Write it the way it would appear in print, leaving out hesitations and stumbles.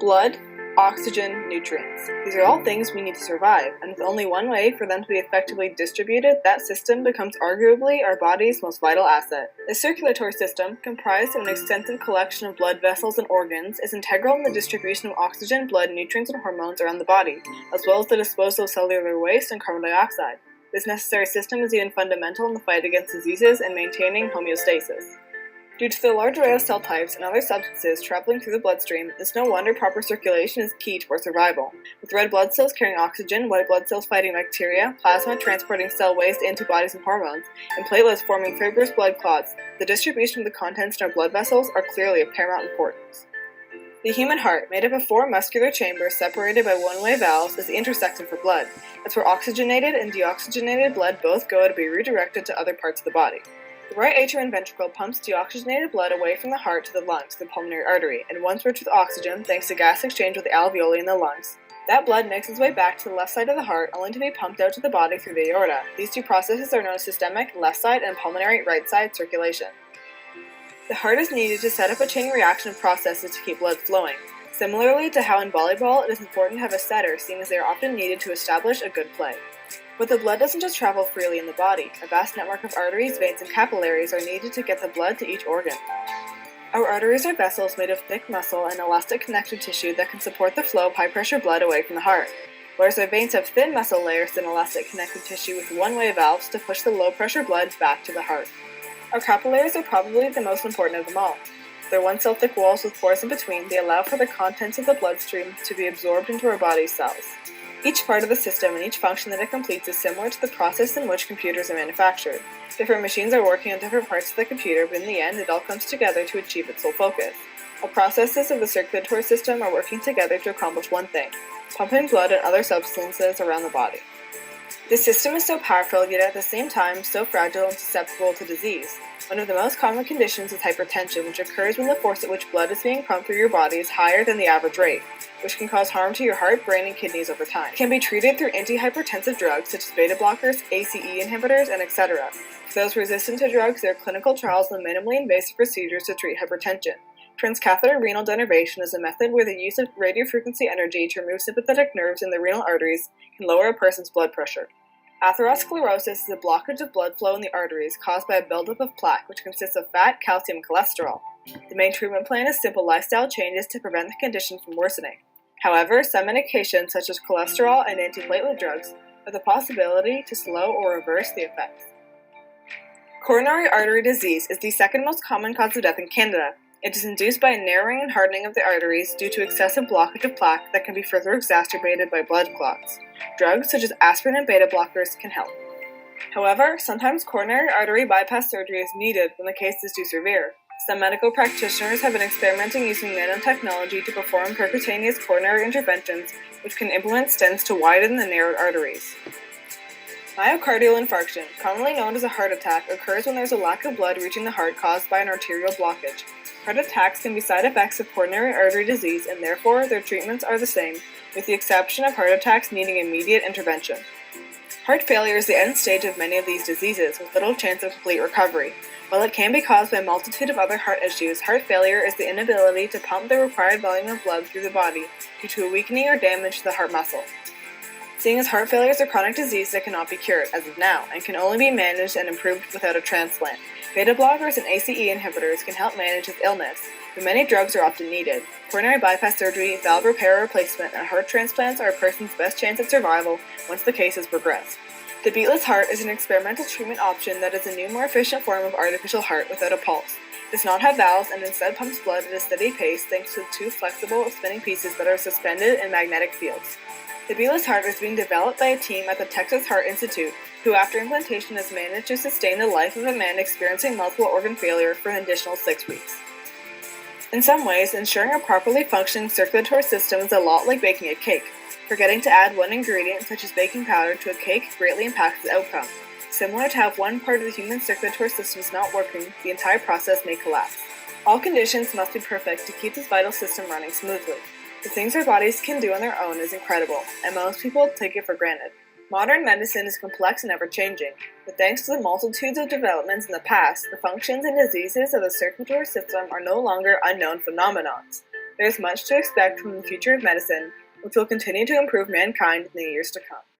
Blood, oxygen, nutrients. These are all things we need to survive, and with only one way for them to be effectively distributed, that system becomes arguably our body's most vital asset. The circulatory system, comprised of an extensive collection of blood vessels and organs, is integral in the distribution of oxygen, blood, nutrients, and hormones around the body, as well as the disposal of cellular waste and carbon dioxide. This necessary system is even fundamental in the fight against diseases and maintaining homeostasis. Due to the large array of cell types and other substances traveling through the bloodstream, it's no wonder proper circulation is key to our survival. With red blood cells carrying oxygen, white blood cells fighting bacteria, plasma transporting cell waste, antibodies, and hormones, and platelets forming fibrous blood clots, the distribution of the contents in our blood vessels are clearly of paramount importance. The human heart, made up of 4 muscular chambers separated by one-way valves, is the intersectum for blood. It's where oxygenated and deoxygenated blood both go to be redirected to other parts of the body. The right atrium and ventricle pumps deoxygenated blood away from the heart to the lungs, the pulmonary artery, and once rich with oxygen, thanks to gas exchange with the alveoli in the lungs, that blood makes its way back to the left side of the heart, only to be pumped out to the body through the aorta. These 2 processes are known as systemic left side and pulmonary right side circulation. The heart is needed to set up a chain reaction of processes to keep blood flowing. Similarly to how in volleyball it is important to have a setter, seeing as they are often needed to establish a good play. But the blood doesn't just travel freely in the body. A vast network of arteries, veins, and capillaries are needed to get the blood to each organ. Our arteries are vessels made of thick muscle and elastic connective tissue that can support the flow of high-pressure blood away from the heart, whereas our veins have thin muscle layers and elastic connective tissue with one-way valves to push the low-pressure blood back to the heart. Our capillaries are probably the most important of them all. They're one-cell thick walls with pores in between. They allow for the contents of the bloodstream to be absorbed into our body's cells. Each part of the system and each function that it completes is similar to the process in which computers are manufactured. Different machines are working on different parts of the computer, but in the end, it all comes together to achieve its sole focus. All processes of the circulatory system are working together to accomplish one thing: pumping blood and other substances around the body. This system is so powerful, yet at the same time so fragile and susceptible to disease. One of the most common conditions is hypertension, which occurs when the force at which blood is being pumped through your body is higher than the average rate, which can cause harm to your heart, brain, and kidneys over time. It can be treated through antihypertensive drugs such as beta blockers, ACE inhibitors, and etc. For those resistant to drugs, there are clinical trials and minimally invasive procedures to treat hypertension. Transcatheter renal denervation is a method where the use of radiofrequency energy to remove sympathetic nerves in the renal arteries can lower a person's blood pressure. Atherosclerosis is a blockage of blood flow in the arteries caused by a buildup of plaque, which consists of fat, calcium, and cholesterol. The main treatment plan is simple lifestyle changes to prevent the condition from worsening. However, some medications, such as cholesterol and antiplatelet drugs, have the possibility to slow or reverse the effects. Coronary artery disease is the second most common cause of death in Canada. It is induced by a narrowing and hardening of the arteries due to excessive blockage of plaque that can be further exacerbated by blood clots. Drugs such as aspirin and beta blockers can help. However, sometimes coronary artery bypass surgery is needed when the case is too severe. Some medical practitioners have been experimenting using nanotechnology to perform percutaneous coronary interventions, which can implement stents to widen the narrowed arteries. Myocardial infarction, commonly known as a heart attack, occurs when there is a lack of blood reaching the heart caused by an arterial blockage. Heart attacks can be side effects of coronary artery disease, and therefore their treatments are the same, with the exception of heart attacks needing immediate intervention. Heart failure is the end stage of many of these diseases, with little chance of complete recovery. While it can be caused by a multitude of other heart issues, heart failure is the inability to pump the required volume of blood through the body due to a weakening or damage to the heart muscle. Seeing as heart failure is a chronic disease that cannot be cured, as of now, and can only be managed and improved without a transplant, beta blockers and ACE inhibitors can help manage this illness, but many drugs are often needed. Coronary bypass surgery, valve repair or replacement, and heart transplants are a person's best chance at survival once the case has progressed. The beatless heart is an experimental treatment option that is a new, more efficient form of artificial heart without a pulse. It does not have valves and instead pumps blood at a steady pace thanks to 2 flexible spinning pieces that are suspended in magnetic fields. The beatless heart is being developed by a team at the Texas Heart Institute, who after implantation has managed to sustain the life of a man experiencing multiple organ failure for an additional 6 weeks. In some ways, ensuring a properly functioning circulatory system is a lot like baking a cake. Forgetting to add one ingredient, such as baking powder, to a cake greatly impacts the outcome. Similar to how if one part of the human circulatory system is not working, the entire process may collapse. All conditions must be perfect to keep this vital system running smoothly. The things our bodies can do on their own is incredible, and most people take it for granted. Modern medicine is complex and ever-changing, but thanks to the multitudes of developments in the past, the functions and diseases of the circulatory system are no longer unknown phenomenons. There is much to expect from the future of medicine, which will continue to improve mankind in the years to come.